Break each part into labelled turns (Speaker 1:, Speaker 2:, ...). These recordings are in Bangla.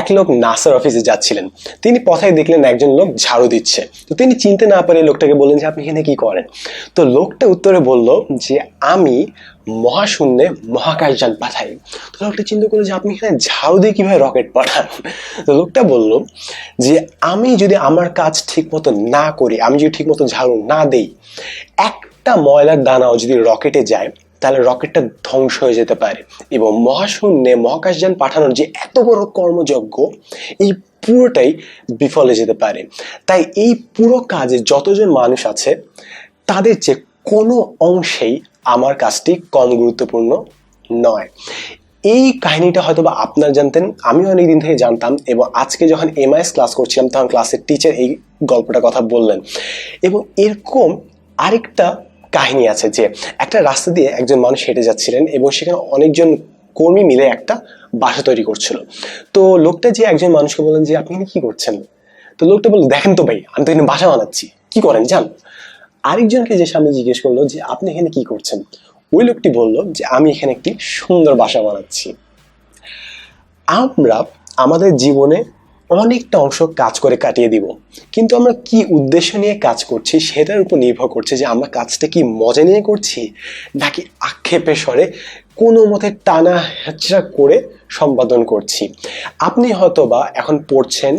Speaker 1: এক লোক নাসার অফিসে যাচ্ছিলেন। তিনি পথে দেখলেন একজন লোক ঝাড়ু দিচ্ছে। তো তিনি চিনতে না পারে লোকটাকে বললেন যে আপনি এখানে কি করেন। তো লোকটা উত্তরে বলল যে আমি মহাশূন্যে মহাকাশযান পাঠাই। তো লোকটা চিন্তা করলো যে আপনি এখানে ঝাড়ু দিয়ে কিভাবে রকেট পাঠান। তো লোকটা বলল যে আমি যদি আমার কাজ ঠিক মতো না করি, আমি যদি ঠিক মতো ঝাড়ু না দেই, একটা ময়লার দানাও যদি রকেটে যায় তাহলে রকেটটা ধ্বংস হয়ে যেতে পারে এবং মহাশূন্যে মহাকাশযান পাঠানোর যে এত বড় কর্মযজ্ঞ, এই পুরোটাই বিফলে যেতে পারে। তাই এই পুরো কাজে যতজন মানুষ আছে তাদের যে কোনো অংশেই আমার কাজটি কম গুরুত্বপূর্ণ নয়। এই কাহিনীটা হয়তো বা আপনার জানতেন, আমিও অনেকদিন থেকে জানতাম, এবং আজকে যখন MIS ক্লাস করছিলাম তখন ক্লাসের টিচার এই গল্পটা কথা বললেন। এবং এরকম আরেকটা কাহিনী আছে যে একটা রাস্তা দিয়ে একজন মানুষ হেঁটে যাচ্ছিলেন এবং সেখানে অনেকজন কর্মী মিলে একটা বাসা তৈরি করছিল। তো লোকটা যে একজন মানুষকে বললেন যে আপনি এখানে কি করছেন। তো লোকটা বলল দেখেন তো ভাই, আমি তো এখানে বাসা বানাচ্ছি, কি করেন যান। আরেকজনকে যে সামনে জিজ্ঞেস করলো যে আপনি এখানে কি করছেন। ওই লোকটি বলল যে আমি এখানে একটি সুন্দর বাসা বানাচ্ছি। আমরা আমাদের জীবনে অনেকটা অংশ কাজ করে কাটিয়ে দিব, কিন্তু আমরা কি উদ্দেশ্য নিয়ে কাজ করছি সেটার উপর নির্ভর করছে যে আমরা কাজটা কি মজা নিয়ে করছি নাকি আক্ষেপের স্বরে কোনো মতে টানা হেঁচড়া করে সম্পাদন করছি। আপনি হয়তো বা এখন পড়ছেন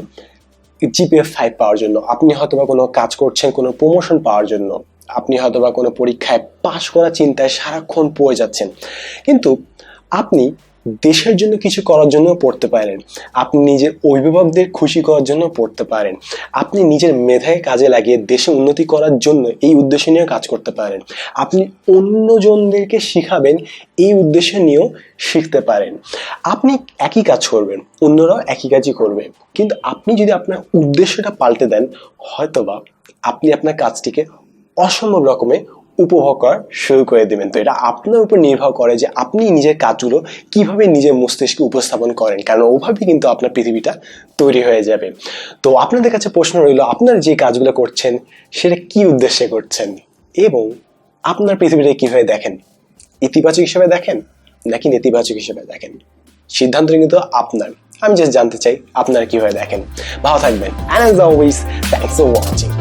Speaker 1: GPA 5 পাওয়ার জন্য, আপনি হয়তো বা কোনো কাজ করছেন কোনো প্রমোশন পাওয়ার জন্য, আপনি হয়তো বা কোনো পরীক্ষায় পাশ করার চিন্তায় সারাক্ষণ পড়ে যাচ্ছেন, কিন্তু আপনি দেশের জন্য কিছু করার জন্য পড়তে পারেন, আপনি নিজের অভিভাবকদের খুশি করার জন্য পড়তে পারেন, আপনি নিজের মেধায় কাজে লাগিয়ে দেশে উন্নতি করার জন্য এই উদ্দেশ্য নিয়েও কাজ করতে পারেন, আপনি অন্যজনদেরকে শিখাবেন এই উদ্দেশ্য নিয়েও শিখতে পারেন। আপনি একই কাজ করবেন, অন্যরাও একই কাজই করবে, কিন্তু আপনি যদি আপনার উদ্দেশ্যটা পাল্টে দেন হয়তোবা আপনি আপনার কাজটিকে অসম্ভব রকমে উপভোগ করা শুরু করে দেবেন। তো এটা আপনার উপর নির্ভর করে যে আপনি নিজের কাজগুলো কিভাবে নিজের মস্তিষ্কে উপস্থাপন করেন, কারণ ওভাবেই কিন্তু আপনার পৃথিবীটা তৈরি হয়ে যাবে। তো আপনাদের কাছে প্রশ্ন রইল, আপনারা যে কাজগুলো করছেন সেটা কি উদ্দেশ্যে করছেন এবং আপনার পৃথিবীটা কিভাবে দেখেন, ইতিবাচক হিসেবে দেখেন নাকি নেতিবাচক হিসেবে দেখেন, সিদ্ধান্ত কিন্তু আপনার। আমি জাস্ট জানতে চাই আপনারা কিভাবে দেখেন। ভালো থাকবেন, and as always, thanks for watching.